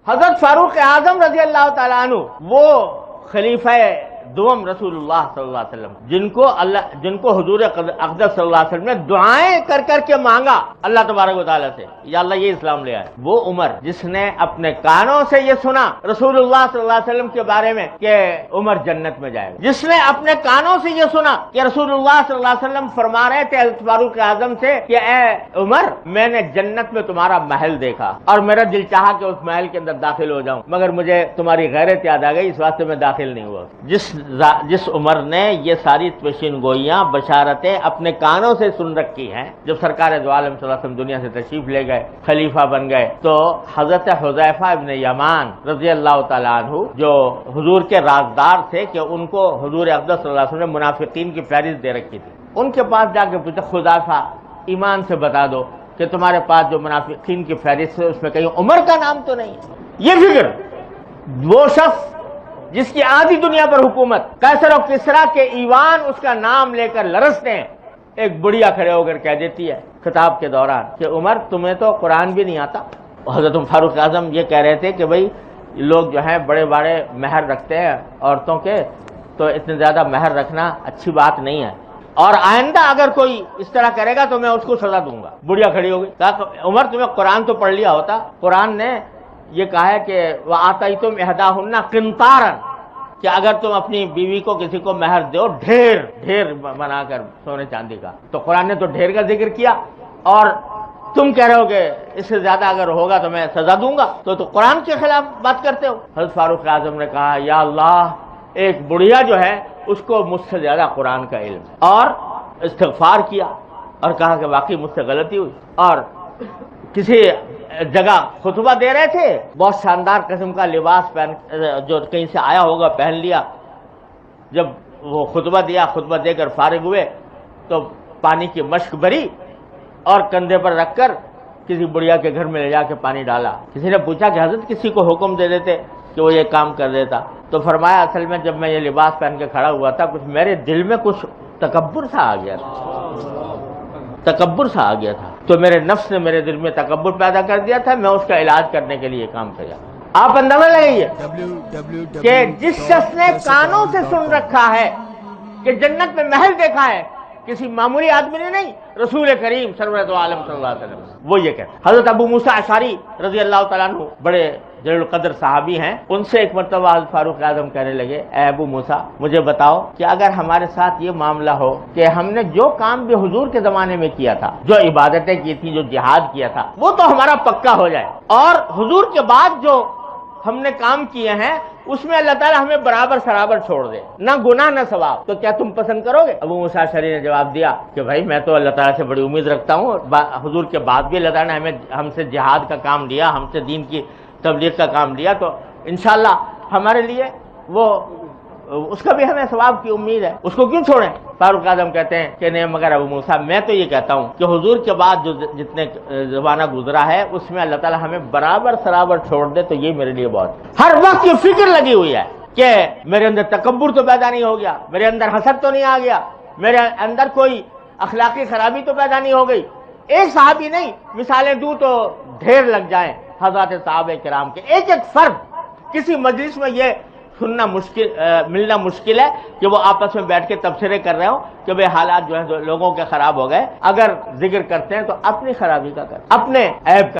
حضرت فاروق اعظم رضی اللہ تعالیٰ عنہ وہ خلیفہ دوم رسول اللہ صلی اللہ علیہ وسلم جن کو حضور اقدس صلی اللہ علیہ وسلم نے دعائیں کر کر کے مانگا اللہ تبارک و تعالیٰ سے، یا اللہ یہ اسلام لے آئے۔ وہ عمر جس نے اپنے کانوں سے یہ سنا رسول اللہ صلی اللہ علیہ وسلم کے بارے میں کہ عمر جنت میں جائے گا، جس نے اپنے کانوں سے یہ سنا کہ رسول اللہ صلی اللہ علیہ وسلم فرما رہے تھے حضرت فاروق اعظم سے کہ اے عمر، میں نے جنت میں تمہارا محل دیکھا اور میرا دل چاہا کہ اس محل کے اندر داخل ہو جاؤں، مگر مجھے تمہاری غیرت یاد آ گئی، اس واسطے میں داخل نہیں ہوا۔ جس عمر نے یہ ساری پیشین گوئیاں بشارتیں اپنے کانوں سے سن رکھی ہیں، جب سرکار دو عالم صلی اللہ علیہ وسلم دنیا سے تشریف لے گئے، خلیفہ بن گئے، تو حضرت حذیفہ ابن یمان رضی اللہ تعالیٰ عنہ جو حضور کے رازدار تھے کہ ان کو حضور اقدس صلی اللہ علیہ وسلم نے منافقین کی فہرست دے رکھی تھی، ان کے پاس جا کے پوچھا حذیفہ ایمان سے بتا دو کہ تمہارے پاس جو منافقین کی فہرست ہے اس میں کہیں عمر کا نام تو نہیں ہے؟ یہ فکر وہ شخص جس کی آدھی دنیا پر حکومت، قیصر و کسریٰ کے ایوان اس کا نام لے کر لرزتے ہیں، ایک بڑھیا کھڑے ہو کر کہہ دیتی ہے خطاب کے دوران کہ عمر تمہیں تو قرآن بھی نہیں آتا۔ حضرت فاروق اعظم یہ کہہ رہے تھے کہ بھئی لوگ جو ہیں بڑے بڑے مہر رکھتے ہیں عورتوں کے، تو اتنے زیادہ مہر رکھنا اچھی بات نہیں ہے، اور آئندہ اگر کوئی اس طرح کرے گا تو میں اس کو سزا دوں گا۔ بڑھیا کھڑی ہو گئی، کہا عمر تمہیں قرآن تو پڑھ لیا ہوتا، قرآن نے یہ کہا ہے کہ وَآتَيْتُمْ إِحْدَاهُنَّ قِنطَارًا، کہ اگر تم اپنی بیوی کو کسی کو مہر دو ڈھیر بنا کر سونے چاندی کا، تو قرآن نے تو ڈھیر کا ذکر کیا، اور تم کہہ رہے ہو کہ اس سے زیادہ اگر ہوگا تو میں سزا دوں گا، تو قرآن کے خلاف بات کرتے ہو۔ حضرت فاروق اعظم نے کہا یا اللہ، ایک بڑھیا جو ہے اس کو مجھ سے زیادہ قرآن کا علم ہے، اور استغفار کیا اور کہا کہ واقعی مجھ سے غلطی ہوئی، اور کسی جگہ خطبہ دے رہے تھے، بہت شاندار قسم کا لباس پہن جو کہیں سے آیا ہوگا پہن لیا، جب وہ خطبہ دیا، خطبہ دے کر فارغ ہوئے تو پانی کی مشک بھری اور کندھے پر رکھ کر کسی بڑھیا کے گھر میں لے جا کے پانی ڈالا۔ کسی نے پوچھا کہ حضرت کسی کو حکم دے دیتے کہ وہ یہ کام کر دیتا، تو فرمایا اصل میں جب میں یہ لباس پہن کے کھڑا ہوا تھا، کچھ میرے دل میں کچھ تکبر سا آ گیا تھا، تو میرے نفس نے میرے دل میں تکبر پیدا کر دیا تھا، میں اس کا علاج کرنے کے لیے کام کیا۔ آپ اندازہ لگائیے کہ جس شخص نے کانوں سے سن رکھا ہے کہ جنت میں محل دیکھا ہے، کسی معمولی آدمی نے نہیں، رسول کریم سرور دو عالم صلی اللہ علیہ وسلم وہ یہ کہتے۔ حضرت ابو موسیٰ اشعری رضی اللہ تعالیٰ عنہ بڑے جلیل القدر صحابی ہیں، ان سے ایک مرتبہ حضرت فاروق اعظم کہنے لگے اے ابو موسیٰ، مجھے بتاؤ کہ اگر ہمارے ساتھ یہ معاملہ ہو کہ ہم نے جو کام بھی حضور کے زمانے میں کیا تھا، جو عبادتیں کی تھی، جو جہاد کیا تھا، وہ تو ہمارا پکا ہو جائے، اور حضور کے بعد جو ہم نے کام کیے ہیں اس میں اللہ تعالیٰ ہمیں برابر چھوڑ دے، نہ گناہ نہ ثواب، تو کیا تم پسند کرو گے؟ ابو موسیٰ اشعری نے جواب دیا کہ بھائی میں تو اللہ تعالیٰ سے بڑی امید رکھتا ہوں، حضور کے بعد بھی اللہ تعالیٰ نے ہم سے جہاد کا کام لیا، ہم سے دین کی تبلیغ کا کام لیا، تو انشاءاللہ ہمارے لیے وہ اس کا بھی ہمیں ثواب کی امید ہے، اس کو کیوں چھوڑیں؟ فاروق اعظم کہتے ہیں کہ نہیں، مگر ابو موسیٰ میں تو یہ کہتا ہوں کہ حضور کے بعد جو جتنے زمانہ گزرا ہے اس میں اللہ تعالیٰ ہمیں برابر چھوڑ دے تو یہ میرے لیے بہت۔ ہر وقت یہ فکر لگی ہوئی ہے کہ میرے اندر تکبر تو پیدا نہیں ہو گیا، میرے اندر حسد تو نہیں آ گیا، میرے اندر کوئی اخلاقی خرابی تو پیدا نہیں ہو گئی۔ ایک صحابی نہیں، مثالیں دوں تو ڈھیر لگ جائیں حضرات صحابہ کرام کے، ایک فرد کسی مجلس میں یہ ملنا مشکل ہے کہ وہ آپس میں بیٹھ کے تبصرے کر رہے ہوں کہ بھئی حالات جو ہیں لوگوں کے خراب ہو گئے، اگر ذکر کرتے ہیں تو اپنی خرابی کا کریں، اپنے عیب کا